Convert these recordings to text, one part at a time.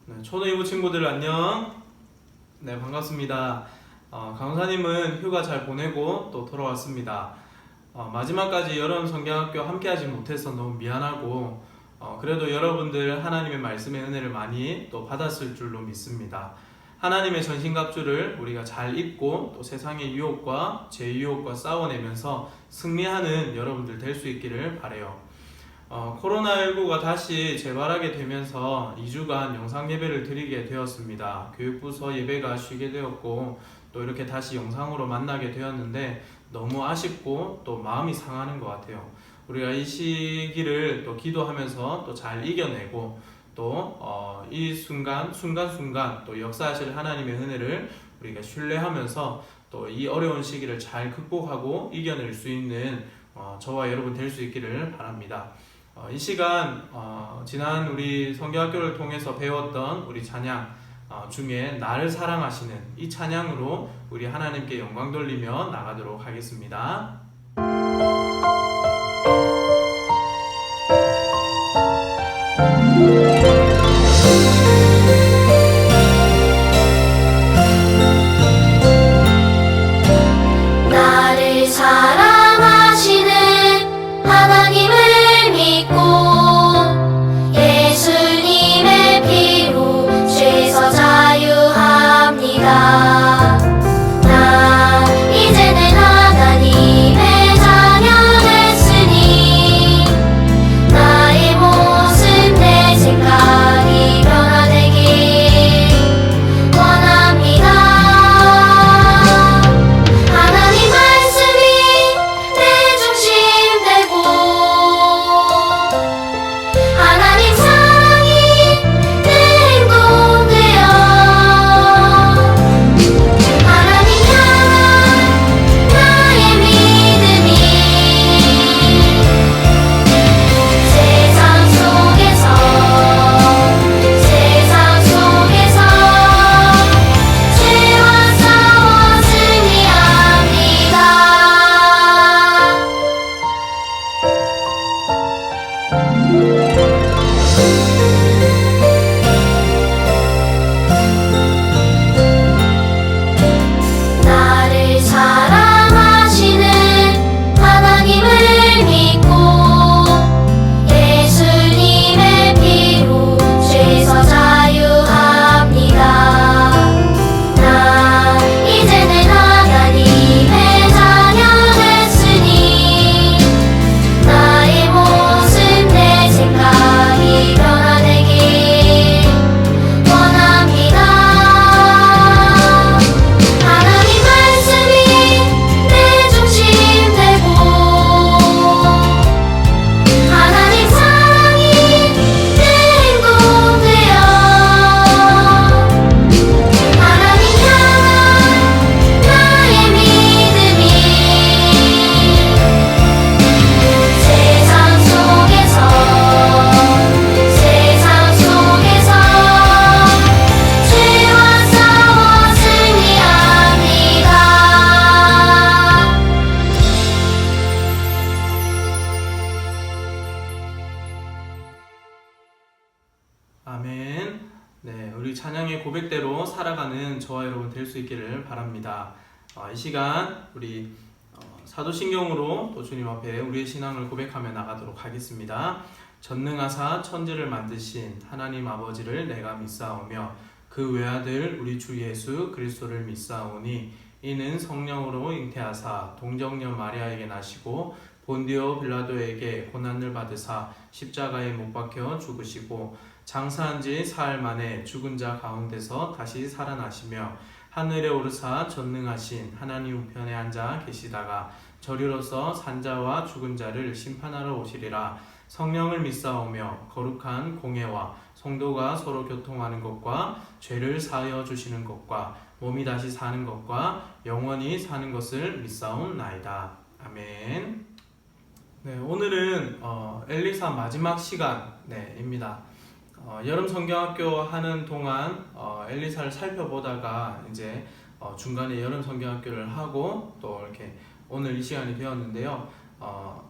네, 초등이부 친구들 안녕. 네, 반갑습니다. 강사님은 휴가 잘 보내고 또 돌아왔습니다. 마지막까지 여름 성경학교 함께하지 못해서 너무 미안하고 그래도 여러분들 하나님의 말씀의 은혜를 많이 또 받았을 줄로 믿습니다. 하나님의 전신갑주를 우리가 잘 입고 또 세상의 유혹과 제 유혹과 싸워내면서 승리하는 여러분들 될 수 있기를 바라요. 코로나19가 다시 재발하게 되면서 2주간 영상 예배를 드리게 되었습니다. 교육부서 예배가 쉬게 되었고 또 이렇게 다시 영상으로 만나게 되었는데 너무 아쉽고 또 마음이 상하는 것 같아요. 우리가 이 시기를 또 기도하면서 또 잘 이겨내고 또 이 순간순간 또 역사하실 하나님의 은혜를 우리가 신뢰하면서 또 이 어려운 시기를 잘 극복하고 이겨낼 수 있는 저와 여러분 될 수 있기를 바랍니다. 이 시간 지난 우리 성경학교를 통해서 배웠던 우리 찬양 중에 나를 사랑하시는 이 찬양으로 우리 하나님께 영광 돌리며 나가도록 하겠습니다. 나를 사랑하시는 하나님을 믿고 예수님의 피로 죄에서 자유합니다. 나 이제는 하나님의 자녀 됐으니 나의 모습 내 생각이 변화되길 원합니다. 하나님 말씀이 내 중심 되고 하나님 사랑이 내 행동 되어 하나님 향한 나의 믿음이 세상 속에서 죄와 싸워 승리합니다. 나를 사랑하시는 하나님을 믿고 예수님의 피로 죄에서 자유합니다. 나 이제는 하나님의 자녀 됐으니 나의 모습 내 생각이 변화되길 원합니다. 하나님 말씀이 내 중심 되고 하나님 사랑이 내 행동 되어 하나님 향한 나의 믿음이 세상 속에서 죄와 싸워 승리합니다. 아멘. 네, 우리 찬양의 고백대로 살아가는 저와 여러분 될 수 있기를 바랍니다. 이 시간 우리 사도신경으로 또 주님 앞에 우리의 신앙을 고백하며 나가도록 하겠습니다. 전능하사 천지를 만드신 하나님 아버지를 내가 믿사오며 그 외아들 우리 주 예수 그리스도를 믿사오니 이는 성령으로 잉태하사 동정녀 마리아에게 나시고 본디오 빌라도에게 고난을 받으사 십자가에 못 박혀 죽으시고 장사한 지 사흘 만에 죽은 자 가운데서 다시 살아나시며 하늘에 오르사 전능하신 하나님 우편에 앉아 계시다가 저리로서 산자와 죽은 자를 심판하러 오시리라. 성령을 믿사오며 거룩한 공예와 성도가 서로 교통하는 것과 죄를 사하여 주시는 것과 몸이 다시 사는 것과 영원히 사는 것을 믿사옵나이다. 아멘. 네, 오늘은 엘리사 마지막 시간입니다. 여름 성경학교 하는 동안 엘리사를 살펴보다가 이제 중간에 여름 성경학교를 하고 또 이렇게 오늘 이 시간이 되었는데요.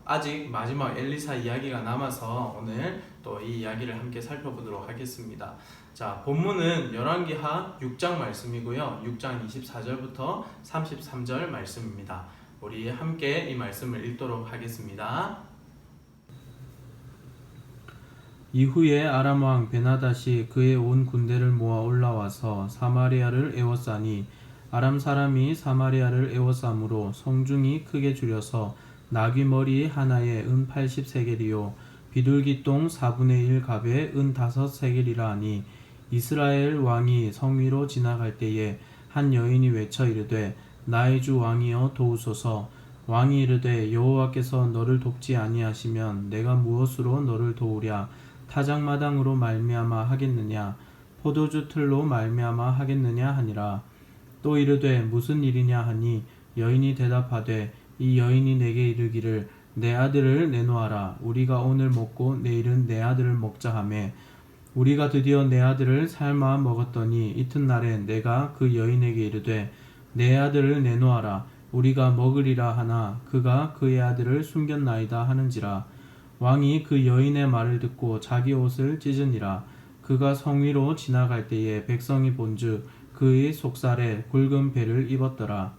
아직 마지막 엘리사 이야기가 남아서 오늘 또 이 이야기를 함께 살펴보도록 하겠습니다. 자, 본문은 열왕기하 6장 말씀이고요. 6장 24절부터 33절 말씀입니다. 우리 함께 이 말씀을 읽도록 하겠습니다. 이후에 아람 왕 베나닷이 그의 온 군대를 모아 올라와서 사마리아를 에워싸니 아람 사람이 사마리아를 에워싸므로 성중이 크게 줄여서 나귀 머리 하나에 은 80세겔이요 비둘기 똥 4분의 1 갑에 은 5세겔이라 하니 이스라엘 왕이 성 위로 지나갈 때에 한 여인이 외쳐 이르되 나의 주 왕이여 도우소서. 왕이 이르되 여호와께서 너를 돕지 아니하시면 내가 무엇으로 너를 도우랴. 타작마당으로 말미암아 하겠느냐 포도주 틀로 말미암아 하겠느냐 하니라. 또 이르되 무슨 일이냐 하니 여인이 대답하되 이 여인이 내게 이르기를 내 아들을 내놓아라. 우리가 오늘 먹고 내일은 내 아들을 먹자 하매 우리가 드디어 내 아들을 삶아 먹었더니 이튿날에 내가 그 여인에게 이르되 내 아들을 내놓아라. 우리가 먹으리라 하나 그가 그의 아들을 숨겼나이다 하는지라. 왕이 그 여인의 말을 듣고 자기 옷을 찢으니라. 그가 성 위로 지나갈 때에 백성이 본즉 그의 속살에 굵은 배를 입었더라.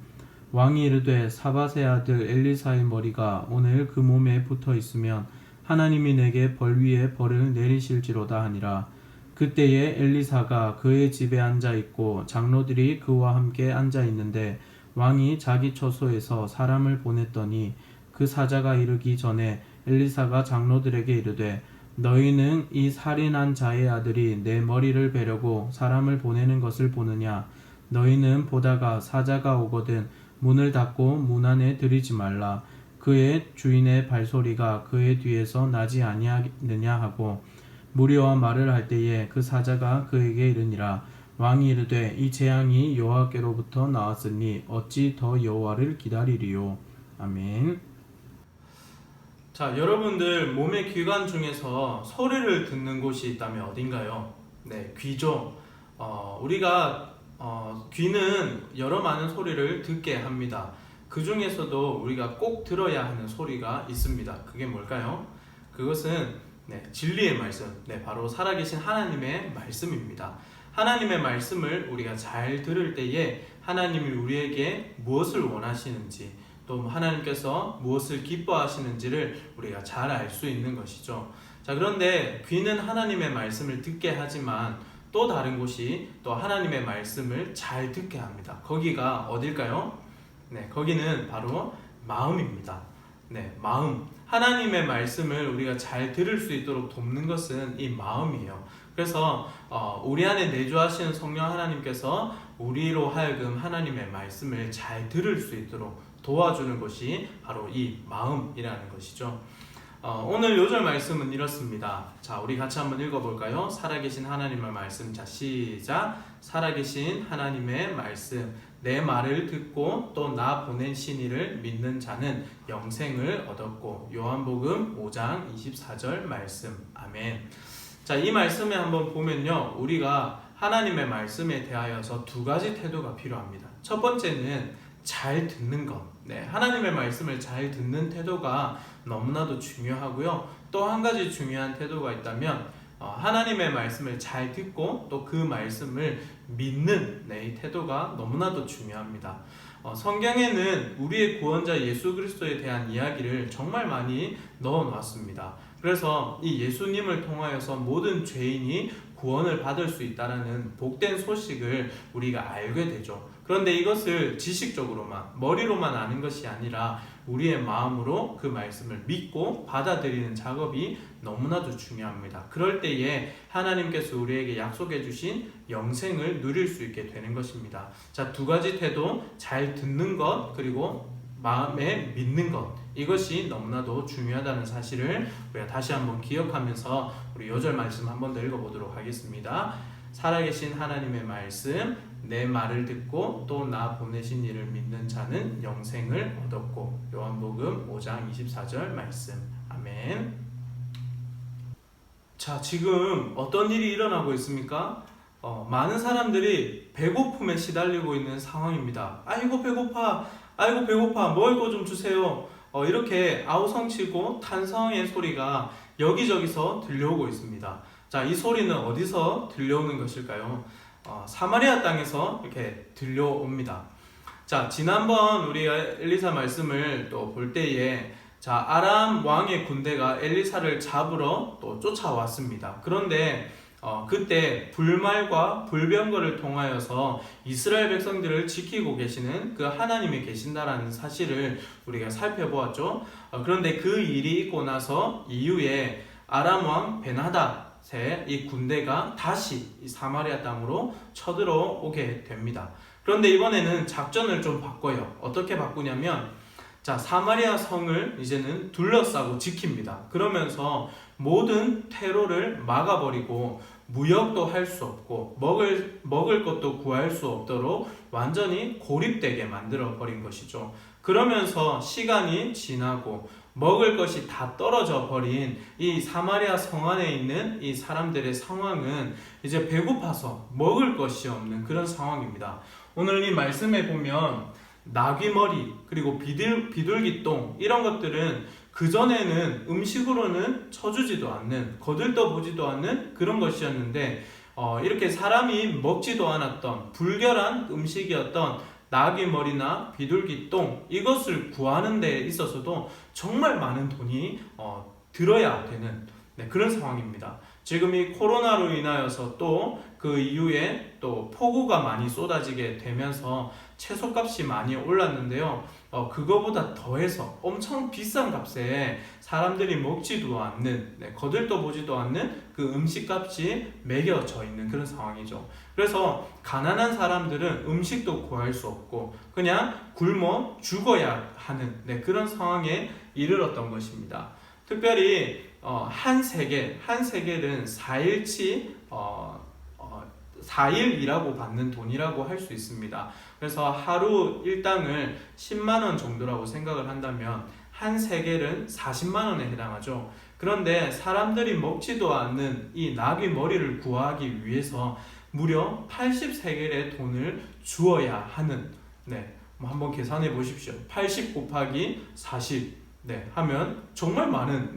왕이 이르되 사밧의 아들 엘리사의 머리가 오늘 그 몸에 붙어 있으면 하나님이 내게 벌 위에 벌을 내리실지로다 하니라. 그때에 엘리사가 그의 집에 앉아 있고 장로들이 그와 함께 앉아 있는데 왕이 자기 처소에서 사람을 보냈더니 그 사자가 이르기 전에 엘리사가 장로들에게 이르되 너희는 이 살인한 자의 아들이 내 머리를 베려고 사람을 보내는 것을 보느냐. 너희는 보다가 사자가 오거든 문을 닫고 문 안에 들이지 말라. 그의 주인의 발소리가 그의 뒤에서 나지 아니하느냐 하고 무리와 말을 할 때에 그 사자가 그에게 이르니라. 왕이 이르되 이 재앙이 여호와께로부터 나왔으니 어찌 더 여호와를 기다리리요. 아멘. 자, 여러분들 몸의 기관 중에서 소리를 듣는 곳이 있다면 어딘가요? 네, 귀죠. 우리가 귀는 여러 많은 소리를 듣게 합니다. 그 중에서도 우리가 꼭 들어야 하는 소리가 있습니다. 그게 뭘까요? 그것은 진리의 말씀, 바로 살아계신 하나님의 말씀입니다. 하나님의 말씀을 우리가 잘 들을 때에 하나님이 우리에게 무엇을 원하시는지 또 하나님께서 무엇을 기뻐하시는지를 우리가 잘 알 수 있는 것이죠. 자, 그런데 귀는 하나님의 말씀을 듣게 하지만 또 다른 곳이 또 하나님의 말씀을 잘 듣게 합니다. 거기가 어딜까요? 거기는 바로 마음입니다. 마음. 하나님의 말씀을 우리가 잘 들을 수 있도록 돕는 것은 이 마음이에요. 그래서 우리 안에 내주하시는 성령 하나님께서 우리로 하여금 하나님의 말씀을 잘 들을 수 있도록 도와주는 것이 바로 이 마음이라는 것이죠. 오늘 요절 말씀은 이렇습니다. 자, 우리 같이 한번 읽어볼까요? 살아계신 하나님의 말씀. 자, 시작. 살아계신 하나님의 말씀. 내 말을 듣고 또 나 보낸 신이를 믿는 자는 영생을 얻었고. 요한복음 5장 24절 말씀. 아멘. 자, 이 말씀에 한번 보면요, 우리가 하나님의 말씀에 대하여서 두 가지 태도가 필요합니다. 첫 번째는 잘 듣는 것. 하나님의 말씀을 잘 듣는 태도가 너무나도 중요하고요. 또 한 가지 중요한 태도가 있다면 하나님의 말씀을 잘 듣고 또 그 말씀을 믿는 이 태도가 너무나도 중요합니다. 성경에는 우리의 구원자 예수 그리스도에 대한 이야기를 정말 많이 넣어놨습니다. 그래서 이 예수님을 통하여서 모든 죄인이 구원을 받을 수 있다는 복된 소식을 우리가 알게 되죠. 그런데 이것을 지식적으로만, 머리로만 아는 것이 아니라 우리의 마음으로 그 말씀을 믿고 받아들이는 작업이 너무나도 중요합니다. 그럴 때에 하나님께서 우리에게 약속해 주신 영생을 누릴 수 있게 되는 것입니다. 자, 두 가지 태도, 잘 듣는 것 그리고 마음에 믿는 것, 이것이 너무나도 중요하다는 사실을 우리가 다시 한번 기억하면서 우리 요절 말씀 한번 더 읽어보도록 하겠습니다. 살아계신 하나님의 말씀. 내 말을 듣고 또 나 보내신 이를 믿는 자는 영생을 얻었고. 요한복음 5장 24절 말씀. 아멘. 자, 지금 어떤 일이 일어나고 있습니까? 많은 사람들이 배고픔에 시달리고 있는 상황입니다. 아이고 배고파, 아이고 배고파, 먹을 거 좀 주세요. 이렇게 아우성치고 탄성의 소리가 여기저기서 들려오고 있습니다. 자, 이 소리는 어디서 들려오는 것일까요? 사마리아 땅에서 이렇게 들려옵니다. 자, 지난번 우리가 엘리사 말씀을 또 볼 때에 자, 아람 왕의 군대가 엘리사를 잡으러 또 쫓아왔습니다. 그런데 그때 불말과 불병거를 통하여서 이스라엘 백성들을 지키고 계시는 그 하나님이 계신다라는 사실을 우리가 살펴보았죠. 그런데 그 일이 있고 나서 이후에 아람 왕 베나닷의 이 군대가 다시 이 사마리아 땅으로 쳐들어오게 됩니다. 그런데 이번에는 작전을 좀 바꿔요. 어떻게 바꾸냐면 자, 사마리아 성을 이제는 둘러싸고 지킵니다. 그러면서 모든 테러를 막아버리고 무역도 할 수 없고 먹을 것도 구할 수 없도록 완전히 고립되게 만들어 버린 것이죠. 그러면서 시간이 지나고 먹을 것이 다 떨어져 버린 이 사마리아 성 안에 있는 이 사람들의 상황은 이제 배고파서 먹을 것이 없는 그런 상황입니다. 오늘 이 말씀에 보면 나귀머리 그리고 비둘기똥 이런 것들은 그전에는 음식으로는 쳐주지도 않는 거들떠보지도 않는 그런 것이었는데 이렇게 사람이 먹지도 않았던 불결한 음식이었던 나귀머리나 비둘기똥 이것을 구하는 데 있어서도 정말 많은 돈이 들어야 되는 그런 상황입니다. 지금 이 코로나로 인하여서 또 그 이후에 또 폭우가 많이 쏟아지게 되면서 채소값이 많이 올랐는데요. 그거보다 더해서 엄청 비싼 값에 사람들이 먹지도 않는 거들떠보지도 않는 그 음식값이 매겨져 있는 그런 상황이죠. 그래서 가난한 사람들은 음식도 구할 수 없고 그냥 굶어 죽어야 하는 그런 상황에 이르렀던 것입니다. 특별히 한 세겔은 4일치 4일이라고 받는 돈이라고 할 수 있습니다. 그래서 하루 일당을 10만 원 정도라고 생각을 한다면 한 세겔은 40만 원에 해당하죠. 그런데 사람들이 먹지도 않는 이 나귀 머리를 구하기 위해서 무려 80세겔의 돈을 주어야 하는 한번 계산해 보십시오. 80 곱하기 40 하면 정말 많은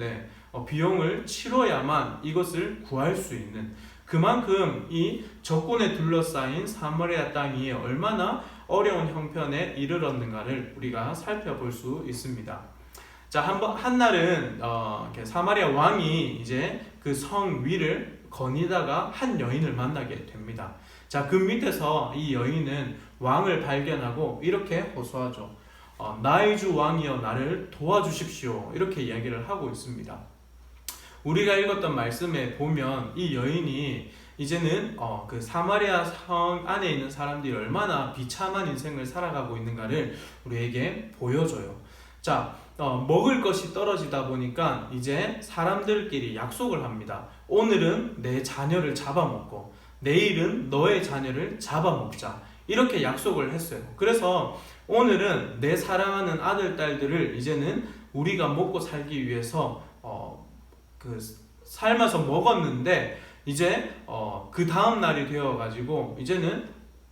비용을 치러야만 이것을 구할 수 있는 그만큼 이 적군에 둘러싸인 사마리아 땅이 얼마나 어려운 형편에 이르렀는가를 우리가 살펴볼 수 있습니다. 자, 한날은 사마리아 왕이 이제 그 성 위를 거니다가 한 여인을 만나게 됩니다. 자, 그 밑에서 이 여인은 왕을 발견하고 이렇게 호소하죠. 나의 주 왕이여 나를 도와주십시오. 이렇게 이야기를 하고 있습니다. 우리가 읽었던 말씀에 보면 이 여인이 이제는 그 사마리아 성 안에 있는 사람들이 얼마나 비참한 인생을 살아가고 있는가를 우리에게 보여줘요. 자, 먹을 것이 떨어지다 보니까 이제 사람들끼리 약속을 합니다. 오늘은 내 자녀를 잡아먹고 내일은 너의 자녀를 잡아먹자. 이렇게 약속을 했어요. 그래서 오늘은 내 사랑하는 아들, 딸들을 이제는 우리가 먹고 살기 위해서 삶아서 먹었는데 이제 그 다음 날이 되어가지고 이제는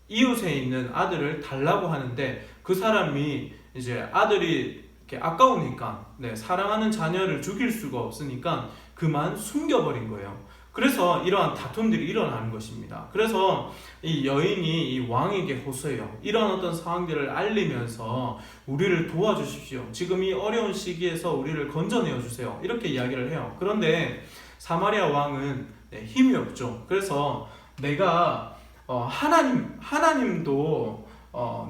이웃에 있는 아들을 달라고 하는데 그 사람이 이제 아들이 이렇게 아까우니까 사랑하는 자녀를 죽일 수가 없으니까 그만 숨겨버린 거예요. 그래서 이러한 다툼들이 일어나는 것입니다. 그래서 이 여인이 이 왕에게 호소해요. 이런 어떤 상황들을 알리면서 우리를 도와주십시오. 지금 이 어려운 시기에서 우리를 건져내어 주세요. 이렇게 이야기를 해요. 그런데 사마리아 왕은 힘이 없죠. 그래서 내가 하나님도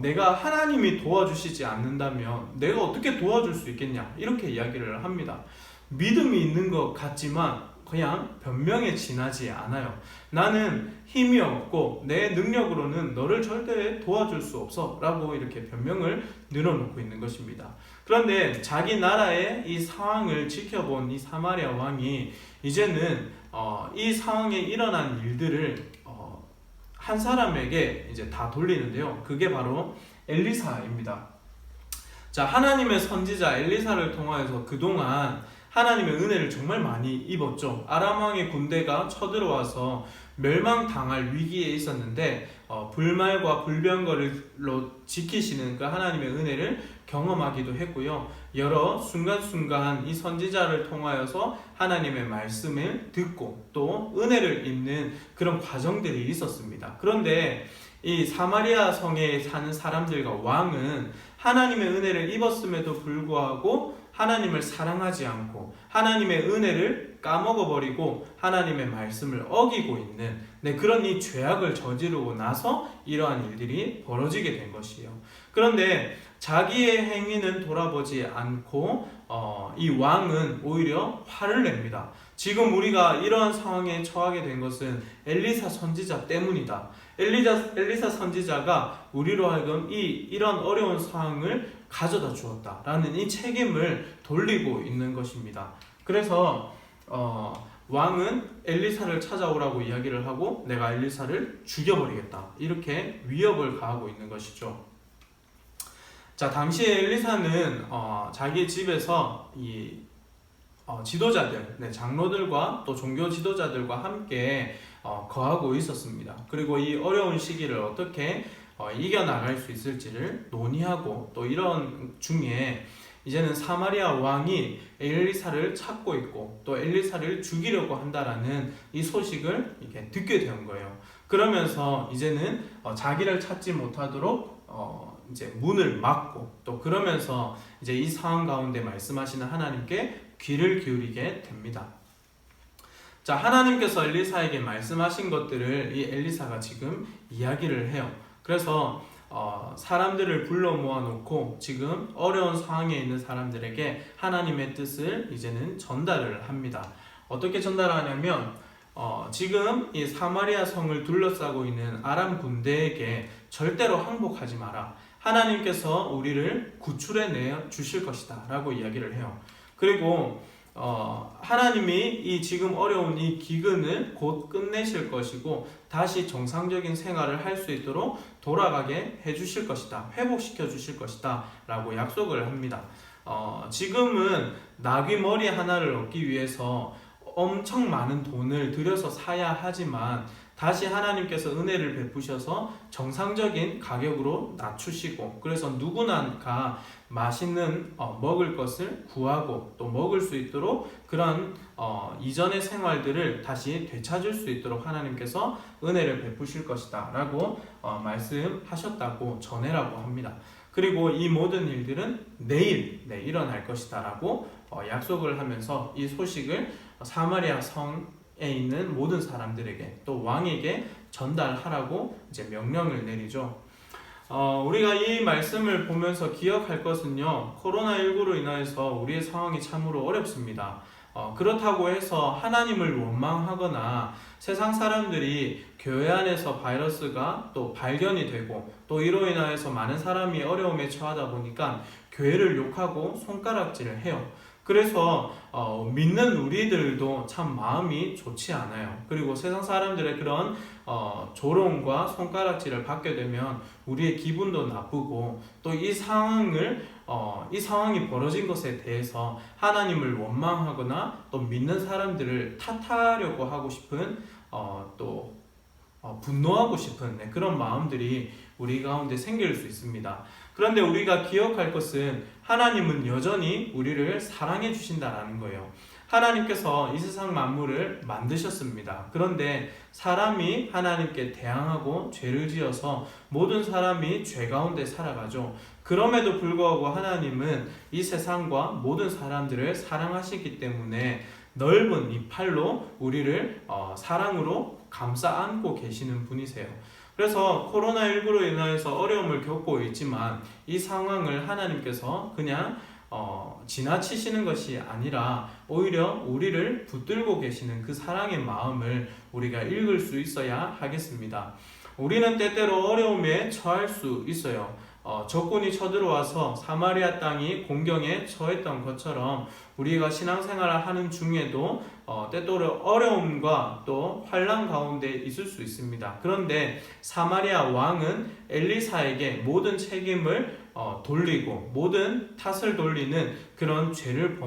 내가 하나님이 도와주시지 않는다면 내가 어떻게 도와줄 수 있겠냐 이렇게 이야기를 합니다. 믿음이 있는 것 같지만 그냥 변명에 지나지 않아요. 나는 힘이 없고 내 능력으로는 너를 절대 도와줄 수 없어 라고 이렇게 변명을 늘어놓고 있는 것입니다. 그런데 자기 나라의 이 상황을 지켜본 이 사마리아 왕이 이제는 이 상황에 일어난 일들을 한 사람에게 이제 다 돌리는데요. 그게 바로 엘리사입니다. 자, 하나님의 선지자 엘리사를 통하여서 그동안 하나님의 은혜를 정말 많이 입었죠. 아람 왕의 군대가 쳐들어와서 멸망당할 위기에 있었는데 불말과 불병거로 지키시는 그 하나님의 은혜를 경험하기도 했고요. 여러 순간순간 이 선지자를 통하여서 하나님의 말씀을 듣고 또 은혜를 입는 그런 과정들이 있었습니다. 그런데 이 사마리아 성에 사는 사람들과 왕은 하나님의 은혜를 입었음에도 불구하고 하나님을 사랑하지 않고 하나님의 은혜를 까먹어버리고 하나님의 말씀을 어기고 있는 그런 이 죄악을 저지르고 나서 이러한 일들이 벌어지게 된 것이에요. 그런데 자기의 행위는 돌아보지 않고 이 왕은 오히려 화를 냅니다. 지금 우리가 이러한 상황에 처하게 된 것은 엘리사 선지자 때문이다. 엘리사 선지자가 우리로 하여금 이런 어려운 상황을 가져다 주었다라는 이 책임을 돌리고 있는 것입니다. 그래서 왕은 엘리사를 찾아오라고 이야기를 하고 내가 엘리사를 죽여버리겠다 이렇게 위협을 가하고 있는 것이죠. 자, 당시에 엘리사는 자기 집에서 이 지도자들, 장로들과 또 종교 지도자들과 함께 거하고 있었습니다. 그리고 이 어려운 시기를 어떻게 이겨나갈 수 있을지를 논의하고 또 이런 중에 이제는 사마리아 왕이 엘리사를 찾고 있고 또 엘리사를 죽이려고 한다라는 이 소식을 이렇게 듣게 된 거예요. 그러면서 이제는 자기를 찾지 못하도록 이제 문을 막고 또 그러면서 이제 이 상황 가운데 말씀하시는 하나님께 귀를 기울이게 됩니다. 자, 하나님께서 엘리사에게 말씀하신 것들을 이 엘리사가 지금 이야기를 해요. 그래서 사람들을 불러 모아놓고 지금 어려운 상황에 있는 사람들에게 하나님의 뜻을 이제는 전달을 합니다. 어떻게 전달하냐면 지금 이 사마리아 성을 둘러싸고 있는 아람 군대에게 절대로 항복하지 마라. 하나님께서 우리를 구출해내 주실 것이다 라고 이야기를 해요. 그리고 하나님이 이 지금 어려운 이 기근을 곧 끝내실 것이고 다시 정상적인 생활을 할 수 있도록 돌아가게 해주실 것이다, 회복시켜 주실 것이다 라고 약속을 합니다. 지금은 나귀 머리 하나를 얻기 위해서 엄청 많은 돈을 들여서 사야 하지만 다시 하나님께서 은혜를 베푸셔서 정상적인 가격으로 낮추시고 그래서 누구나 맛있는 먹을 것을 구하고 또 먹을 수 있도록 그런 이전의 생활들을 다시 되찾을 수 있도록 하나님께서 은혜를 베푸실 것이다 라고 말씀하셨다고 전해라고 합니다. 그리고 이 모든 일들은 내일 일어날 것이다 라고 약속을 하면서 이 소식을 사마리아 성에 있는 모든 사람들에게 또 왕에게 전달하라고 이제 명령을 내리죠. 우리가 이 말씀을 보면서 기억할 것은요, 코로나19로 인하여서 우리의 상황이 참으로 어렵습니다. 그렇다고 해서 하나님을 원망하거나 세상 사람들이 교회 안에서 바이러스가 또 발견이 되고 또 이로 인하여서 많은 사람이 어려움에 처하다 보니까 교회를 욕하고 손가락질을 해요. 그래서 믿는 우리들도 참 마음이 좋지 않아요. 그리고 세상 사람들의 그런 조롱과 손가락질을 받게 되면 우리의 기분도 나쁘고 또 이 상황이 벌어진 것에 대해서 하나님을 원망하거나 또 믿는 사람들을 탓하려고 하고 싶은 또 분노하고 싶은 그런 마음들이 우리 가운데 생길 수 있습니다. 그런데 우리가 기억할 것은 하나님은 여전히 우리를 사랑해 주신다라는 거예요. 하나님께서 이 세상 만물을 만드셨습니다. 그런데 사람이 하나님께 대항하고 죄를 지어서 모든 사람이 죄 가운데 살아가죠. 그럼에도 불구하고 하나님은 이 세상과 모든 사람들을 사랑하시기 때문에 넓은 이 팔로 우리를 사랑으로 감싸 안고 계시는 분이세요. 그래서 코로나19로 인하여서 어려움을 겪고 있지만 이 상황을 하나님께서 그냥 지나치시는 것이 아니라 오히려 우리를 붙들고 계시는 그 사랑의 마음을 우리가 읽을 수 있어야 하겠습니다. 우리는 때때로 어려움에 처할 수 있어요. 적군이 쳐들어와서 사마리아 땅이 공경에 처했던 것처럼 우리가 신앙생활을 하는 중에도 때때로 어려움과 또 환난 가운데 있을 수 있습니다. 그런데 사마리아 왕은 엘리사에게 모든 책임을 돌리고 모든 탓을 돌리는 그런 죄를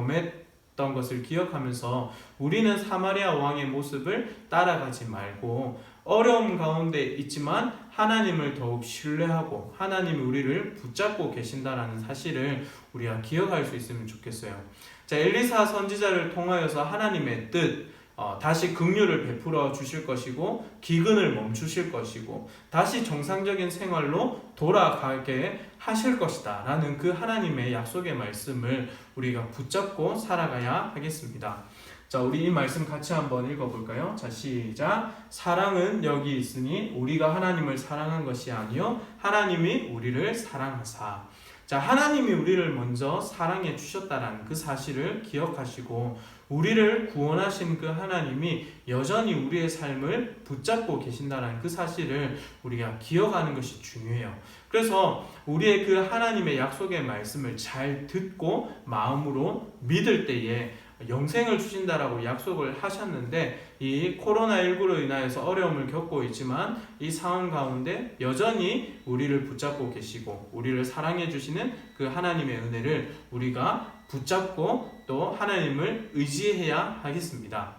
했던 것을 기억하면서 우리는 사마리아 왕의 모습을 따라가지 말고 어려움 가운데 있지만 하나님을 더욱 신뢰하고 하나님이 우리를 붙잡고 계신다라는 사실을 우리가 기억할 수 있으면 좋겠어요. 자, 엘리사 선지자를 통하여서 하나님의 뜻, 다시 긍휼을 베풀어 주실 것이고 기근을 멈추실 것이고 다시 정상적인 생활로 돌아가게 하실 것이다 라는 그 하나님의 약속의 말씀을 우리가 붙잡고 살아가야 하겠습니다. 자, 우리 이 말씀 같이 한번 읽어볼까요? 자, 시작. 사랑은 여기 있으니 우리가 하나님을 사랑한 것이 아니요 하나님이 우리를 사랑하사. 자, 하나님이 우리를 먼저 사랑해 주셨다라는 그 사실을 기억하시고 우리를 구원하신 그 하나님이 여전히 우리의 삶을 붙잡고 계신다는 그 사실을 우리가 기억하는 것이 중요해요. 그래서 우리의 그 하나님의 약속의 말씀을 잘 듣고 마음으로 믿을 때에 영생을 주신다라고 약속을 하셨는데 이 코로나19로 인하여서 어려움을 겪고 있지만 이 상황 가운데 여전히 우리를 붙잡고 계시고 우리를 사랑해 주시는 그 하나님의 은혜를 우리가 붙잡고 또 하나님을 의지해야 하겠습니다.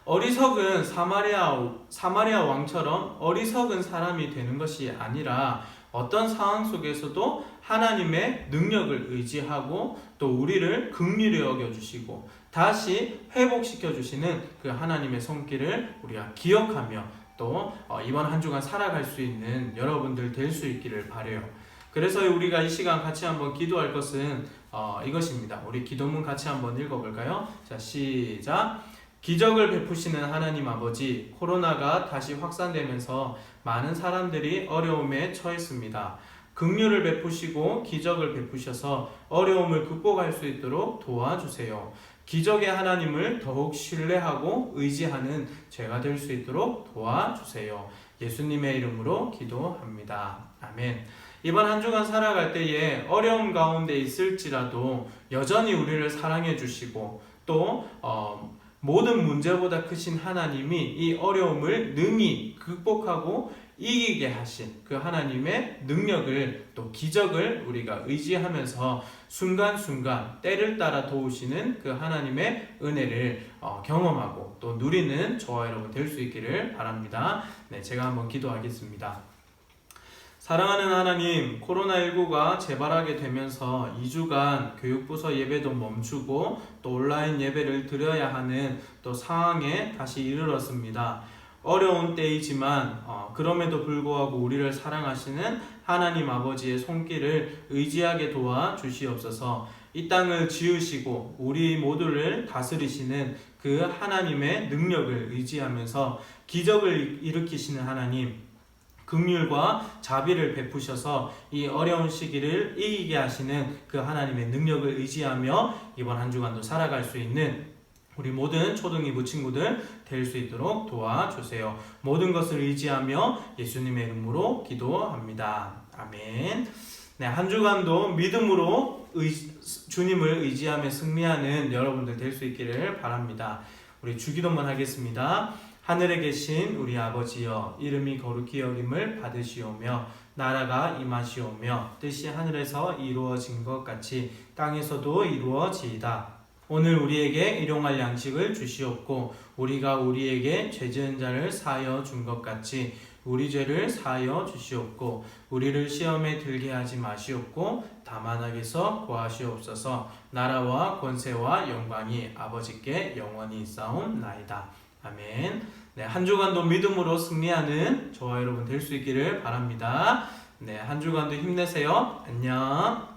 어리석은 사마리아 왕처럼 어리석은 사람이 되는 것이 아니라 어떤 상황 속에서도 하나님의 능력을 의지하고 또 우리를 긍휼히 여겨주시고 다시 회복시켜 주시는 그 하나님의 손길을 우리가 기억하며 또 이번 한 주간 살아갈 수 있는 여러분들 될 수 있기를 바라요. 그래서 우리가 이 시간 같이 한번 기도할 것은 이것입니다. 우리 기도문 같이 한번 읽어볼까요? 자, 시작. 기적을 베푸시는 하나님 아버지, 코로나가 다시 확산되면서 많은 사람들이 어려움에 처했습니다. 긍휼을 베푸시고 기적을 베푸셔서 어려움을 극복할 수 있도록 도와주세요. 기적의 하나님을 더욱 신뢰하고 의지하는 제가 될 수 있도록 도와주세요. 예수님의 이름으로 기도합니다. 아멘. 이번 한 주간 살아갈 때에 어려움 가운데 있을지라도 여전히 우리를 사랑해 주시고 또 모든 문제보다 크신 하나님이 이 어려움을 능히 극복하고 이기게 하신 그 하나님의 능력을 또 기적을 우리가 의지하면서 순간순간 때를 따라 도우시는 그 하나님의 은혜를 경험하고 또 누리는 저와 여러분 될 수 있기를 바랍니다. 네, 제가 한번 기도하겠습니다. 사랑하는 하나님, 코로나19가 재발하게 되면서 2주간 교육부서 예배도 멈추고 또 온라인 예배를 드려야 하는 또 상황에 다시 이르렀습니다. 어려운 때이지만 그럼에도 불구하고 우리를 사랑하시는 하나님 아버지의 손길을 의지하게 도와주시옵소서. 이 땅을 지으시고 우리 모두를 다스리시는 그 하나님의 능력을 의지하면서 기적을 일으키시는 하나님, 긍휼과 자비를 베푸셔서 이 어려운 시기를 이기게 하시는 그 하나님의 능력을 의지하며 이번 한 주간도 살아갈 수 있는 우리 모든 초등이부 친구들 될 수 있도록 도와주세요. 모든 것을 의지하며 예수님의 이름으로 기도합니다. 아멘. 네, 한 주간도 믿음으로 주님을 의지하며 승리하는 여러분들 될 수 있기를 바랍니다. 우리 주기도문 하겠습니다. 하늘에 계신 우리 아버지여, 이름이 거룩히 여김을 받으시오며 나라가 임하시오며 뜻이 하늘에서 이루어진 것 같이 땅에서도 이루어지이다. 오늘 우리에게 일용할 양식을 주시옵고 우리가 우리에게 죄 지은 자를 사하여 준 것 같이 우리 죄를 사하여 주시옵고 우리를 시험에 들게 하지 마시옵고 다만 악에서 구하시옵소서. 나라와 권세와 영광이 아버지께 영원히 있사옵나이다. 아멘. 네, 한 주간도 믿음으로 승리하는 저와 여러분 될 수 있기를 바랍니다. 네, 한 주간도 힘내세요. 안녕.